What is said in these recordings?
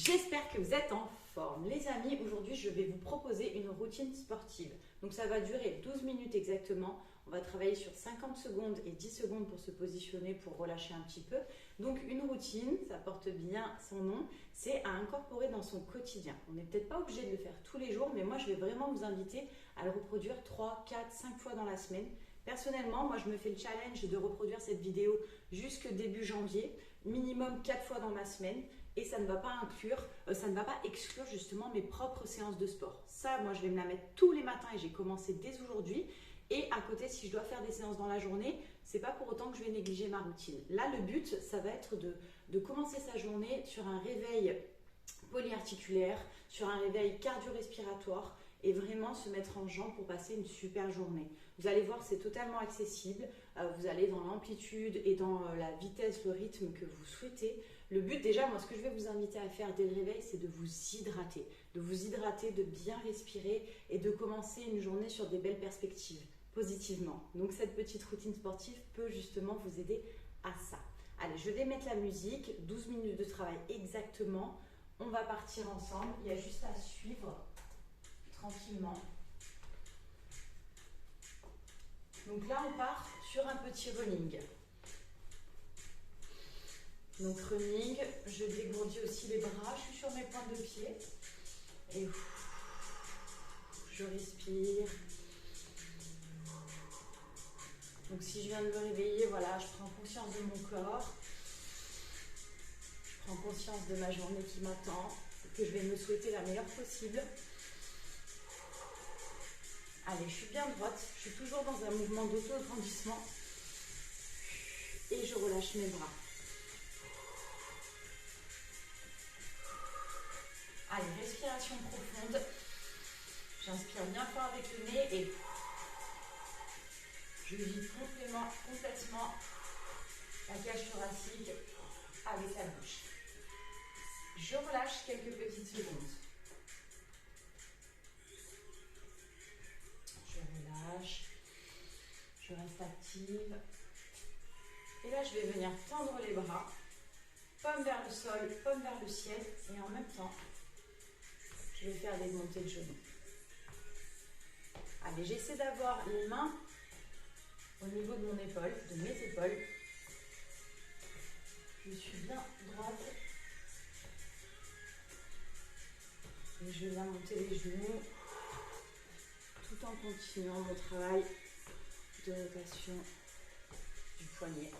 J'espère que vous êtes en forme. Les amis, aujourd'hui je vais vous proposer une routine sportive. Donc ça va durer 12 minutes exactement. On va travailler sur 50 secondes et 10 secondes pour se positionner, pour relâcher un petit peu. Donc une routine, ça porte bien son nom, c'est à incorporer dans son quotidien. On n'est peut-être pas obligé de le faire tous les jours, mais moi je vais vraiment vous inviter à le reproduire 3, 4, 5 fois dans la semaine. Personnellement, moi je me fais le challenge de reproduire cette vidéo jusque début janvier, minimum 4 fois dans ma semaine. Et ça ne va pas exclure justement mes propres séances de sport. Ça, moi, je vais me la mettre tous les matins et j'ai commencé dès aujourd'hui. Et à côté, si je dois faire des séances dans la journée, c'est pas pour autant que je vais négliger ma routine. Là, le but, ça va être de commencer sa journée sur un réveil polyarticulaire, sur un réveil cardio-respiratoire et vraiment se mettre en jambes pour passer une super journée. Vous allez voir, c'est totalement accessible. Vous allez dans l'amplitude et dans la vitesse, le rythme que vous souhaitez. Le but déjà, moi, ce que je vais vous inviter à faire dès le réveil, c'est de vous hydrater, de bien respirer et de commencer une journée sur des belles perspectives, positivement. Donc cette petite routine sportive peut justement vous aider à ça. Allez, je vais mettre la musique, 12 minutes de travail exactement. On va partir ensemble, il y a juste à suivre tranquillement. Donc là, on part sur un petit running. Donc running, je dégourdis aussi les bras, je suis sur mes pointes de pied. Et je respire. Donc si je viens de me réveiller, voilà, je prends conscience de mon corps. Je prends conscience de ma journée qui m'attend, que je vais me souhaiter la meilleure possible. Allez, je suis bien droite, je suis toujours dans un mouvement d'auto-agrandissement. Et je relâche mes bras. Allez, respiration profonde. J'inspire bien fort avec le nez et je vide complètement la cage thoracique avec la bouche. Je relâche quelques petites secondes. Je relâche. Je reste active. Et là, je vais venir tendre les bras. Paume vers le sol, paume vers le ciel. Et en même temps, je vais faire des montées de genoux. Allez, j'essaie d'avoir les mains au niveau de mon épaule, de mes épaules. Je suis bien droite. Et je viens monter les genoux tout en continuant mon travail de rotation du poignet.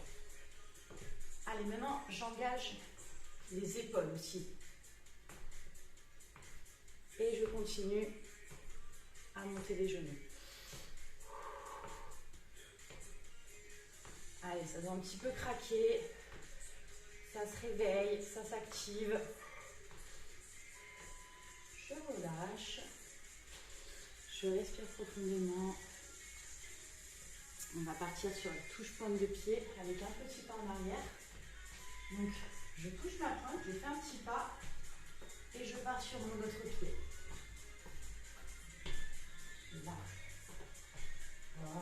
Allez, maintenant, j'engage les épaules aussi. Et je continue à monter les genoux. Allez, ça doit un petit peu craquer. Ça se réveille, ça s'active. Je relâche. Je respire profondément. On va partir sur la touche pointe de pied avec un petit pas en arrière. Donc, je touche ma pointe, je fais un petit pas et je pars sur mon autre pied. Là. Voilà.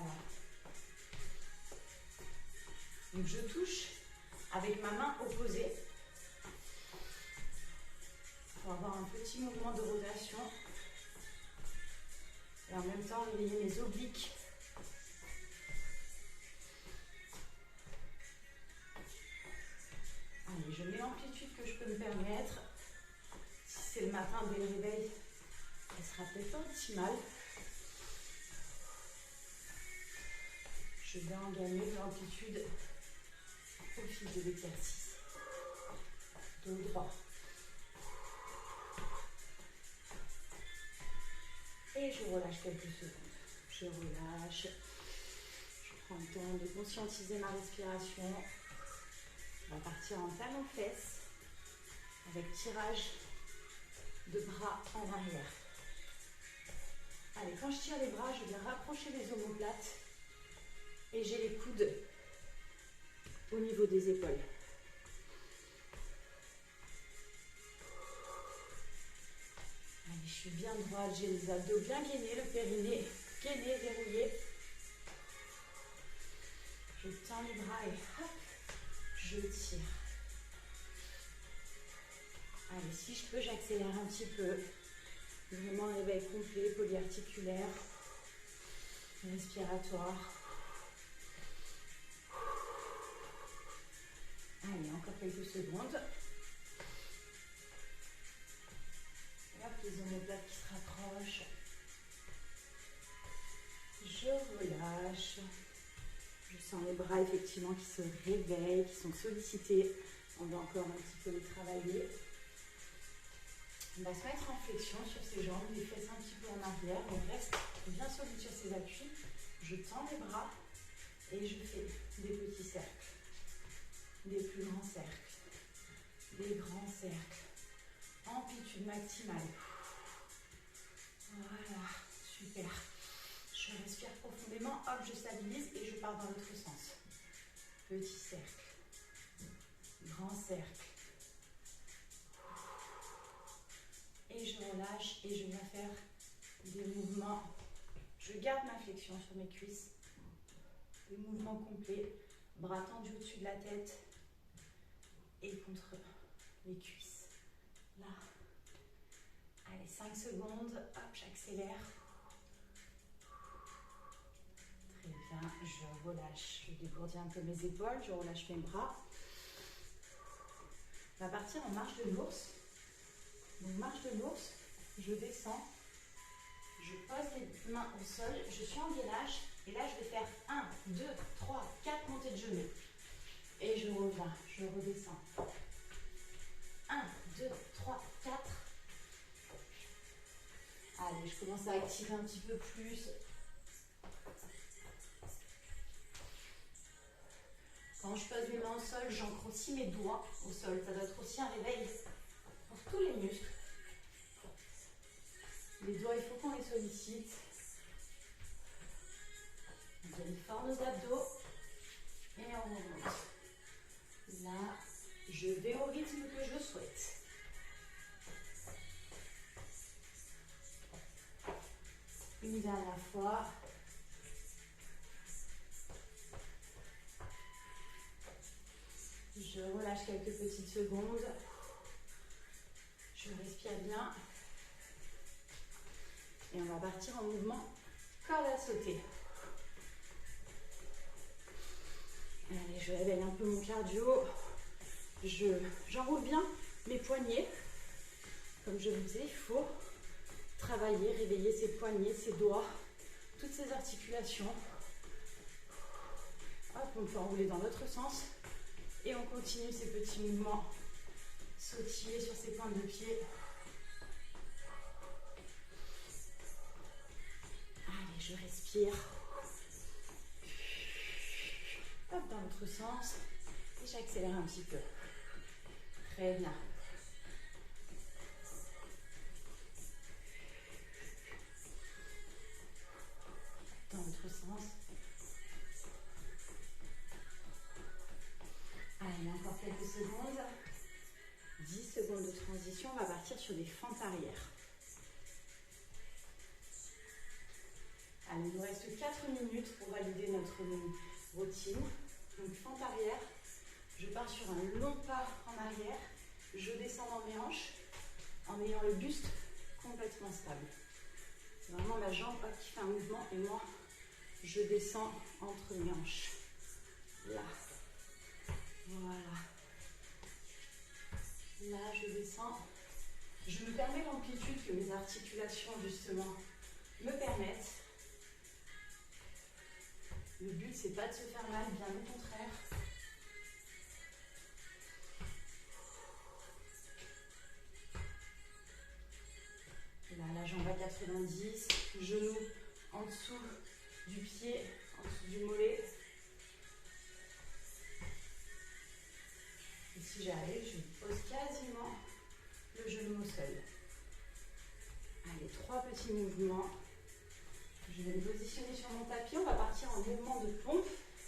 Donc je touche avec ma main opposée pour avoir un petit mouvement de rotation et en même temps réveiller mes obliques. Allez, je mets l'amplitude que je peux me permettre. Si c'est le matin dès le réveil, elle sera peut-être pas optimale. Je vais en gagner de l'amplitude au fil de l'exercice. Dos droit. Et je relâche quelques secondes. Je relâche. Je prends le temps de conscientiser ma respiration. On va partir en talons-fesses avec tirage de bras en arrière. Allez, quand je tire les bras, je viens rapprocher les omoplates et j'ai les coudes au niveau des épaules. Allez, je suis bien droite, j'ai les abdos bien gainés, le périnée gainé, verrouillé. Je tends les bras et hop, je tire. Allez, si je peux, j'accélère un petit peu. Vraiment réveil complet, polyarticulaire, respiratoire. Allez, encore quelques secondes. Hop, les omoplates qui se rapprochent. Je relâche. Je sens les bras effectivement qui se réveillent, qui sont sollicités. On va encore un petit peu les travailler. On va se mettre en flexion sur ses jambes, les fesses un petit peu en arrière. On reste bien solide sur ses appuis. Je tends les bras et je fais des petits cercles, des plus grands cercles, des grands cercles. Amplitude maximale. Voilà, super. Je respire profondément, hop, je stabilise et je pars dans l'autre sens. Petit cercle, grand cercle. Et je relâche et je viens faire des mouvements. Je garde ma flexion sur mes cuisses. Des mouvements complets, bras tendus au-dessus de la tête et contre les cuisses. Là. Allez, 5 secondes, hop, j'accélère. Très bien, je relâche. Je dégourdis un peu mes épaules, je relâche mes bras. On va partir en marche de l'ours. Donc marche de l'ours, je descends, je pose les mains au sol, je suis en gainage et là je vais faire 1, 2, 3, 4 montées de genoux. Et je reviens, je redescends. 1, 2, 3, 4. Allez, je commence à activer un petit peu plus. Quand je pose mes mains au sol, j'ancre aussi mes doigts au sol. Ça doit être aussi un réveil pour tous les muscles. Les doigts, il faut qu'on les sollicite. On gagne fort nos abdos. Et on remonte. Là, je vais au rythme que je souhaite. Une dernière fois. Je relâche quelques petites secondes. Je respire bien. Et on va partir en mouvement corde à sauter. Allez, je réveille un peu mon cardio. J'enroule bien mes poignets. Comme je vous disais, il faut travailler, réveiller ses poignets, ses doigts, toutes ces articulations. Hop, on peut enrouler dans l'autre sens. Et on continue ces petits mouvements. Sautiller sur ses pointes de pied. Allez, je respire. Hop, dans l'autre sens. Et j'accélère un petit peu. Très bien. Dans l'autre sens. Allez, encore quelques secondes. 10 secondes de transition. On va partir sur des fentes arrière. Allez, il nous reste 4 minutes pour valider notre routine. Donc, fente arrière. Je pars sur un long pas en arrière. Je descends dans mes hanches en ayant le buste complètement stable. C'est vraiment ma jambe qui fait un mouvement et moi, je descends entre mes hanches. Là. Voilà. Là, je descends. Je me permets l'amplitude que mes articulations, justement, me permettent. Le but, c'est pas de se faire mal, bien au contraire. Là, la jambe à 90, genou en dessous du pied, en dessous du mollet. Et si j'arrive, je pose quasiment le genou au sol. Allez, 3 petits mouvements. Je vais me positionner sur mon tapis. On va partir en mouvement de pompe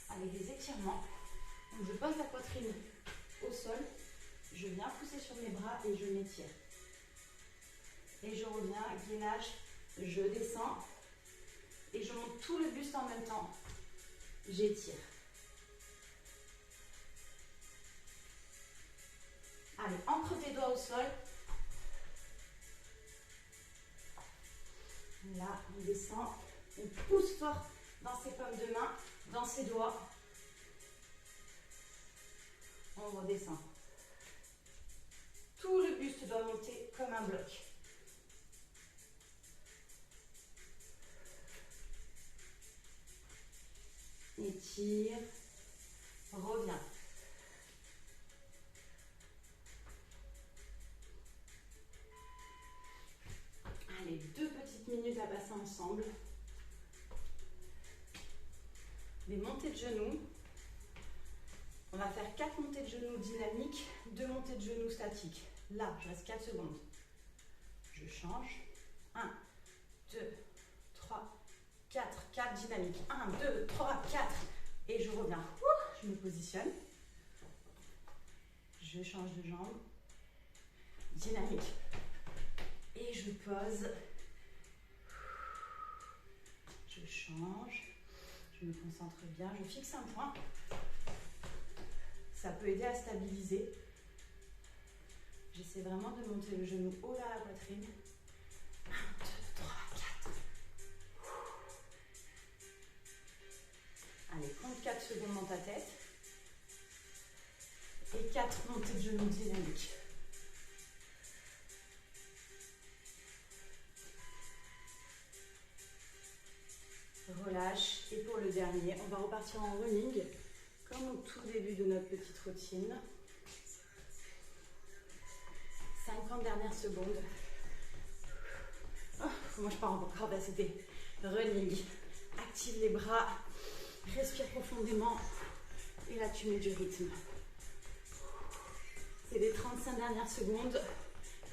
avec des étirements. Donc, je pose la poitrine au sol. Je viens pousser sur mes bras et je m'étire. Et je reviens, gainage, je descends. Et je monte tout le buste en même temps. J'étire. Allez, ancre tes doigts au sol. Là, on descend, on pousse fort dans ses paumes de main, dans ses doigts. On redescend. Tout le buste doit monter comme un bloc. Étire, reviens. Allez, 2 petites minutes à passer ensemble. Des montées de genoux. On va faire 4 montées de genoux dynamiques, 2 montées de genoux statiques. Là, je reste 4 secondes. Je change. 1, 2, 3, 4. 4 dynamiques. 1, 2, 3, 4. Et je reviens. Je me positionne. Je change de jambe. Dynamique. Et je pose. Je change. Je me concentre bien. Je fixe un point. Ça peut aider à stabiliser. J'essaie vraiment de monter le genou haut vers la poitrine. 1, 2, 3, 4. Allez, compte 4 secondes dans ta tête. Et 4 montées de genoux dynamiques. Relâche. Et pour le dernier, on va repartir en running, comme au tout début de notre petite routine. 50 dernières secondes. Oh, moi je pars encore c'était running. Active les bras, respire profondément et là tu mets du rythme. C'est les 35 dernières secondes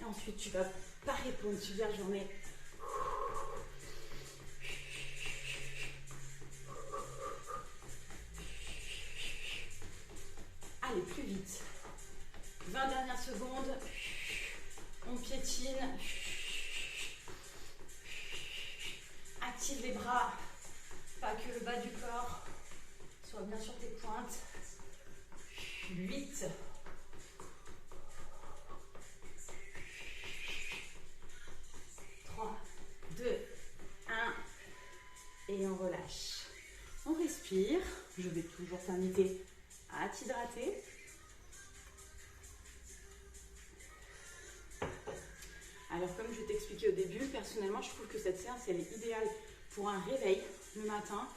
et ensuite tu vas pas répondre, tu viens journée. Allez, plus vite. 20 dernières secondes. On piétine. Active les bras. Pas que le bas du corps. Sois bien sur tes pointes. 8. 3, 2, 1. Et on relâche. On respire. Je vais toujours t'inviter à t'hydrater. Alors comme je t'expliquais au début, personnellement je trouve que cette séance elle est idéale pour un réveil le matin.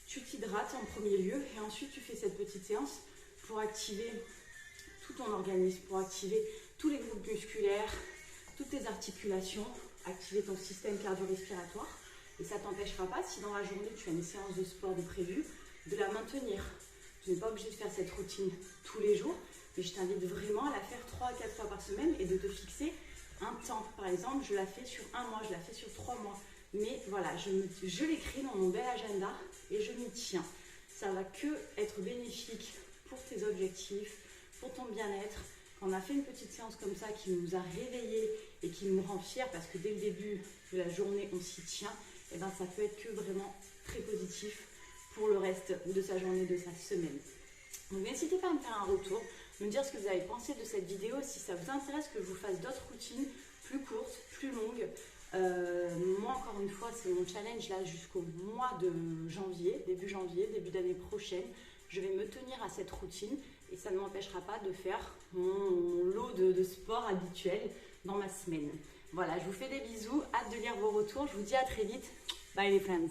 Tu t'hydrates en premier lieu et ensuite tu fais cette petite séance pour activer tout ton organisme, pour activer tous les groupes musculaires, toutes tes articulations, activer ton système cardio-respiratoire. Et ça ne t'empêchera pas, si dans la journée tu as une séance de sport de prévu, de la maintenir. Tu n'es pas obligé de faire cette routine tous les jours, mais je t'invite vraiment à la faire 3 à 4 fois par semaine et de te fixer un temps. Par exemple, je la fais sur 1 mois, je la fais sur 3 mois. Mais voilà, je l'écris dans mon bel agenda et je m'y tiens. Ça va que être bénéfique pour tes objectifs, pour ton bien-être. Quand on a fait une petite séance comme ça qui nous a réveillés et qui nous rend fiers parce que dès le début de la journée, on s'y tient, et ben ça peut être que vraiment très positif pour le reste de sa journée, de sa semaine. Donc n'hésitez pas à me faire un retour, me dire ce que vous avez pensé de cette vidéo, si ça vous intéresse que je vous fasse d'autres routines plus courtes, plus longues. Moi encore une fois c'est mon challenge là jusqu'au mois de janvier, début d'année prochaine. Je vais me tenir à cette routine et ça ne m'empêchera pas de faire mon lot de sport habituel dans ma semaine. Voilà, je vous fais des bisous, hâte de lire vos retours, je vous dis à très vite, bye les friends.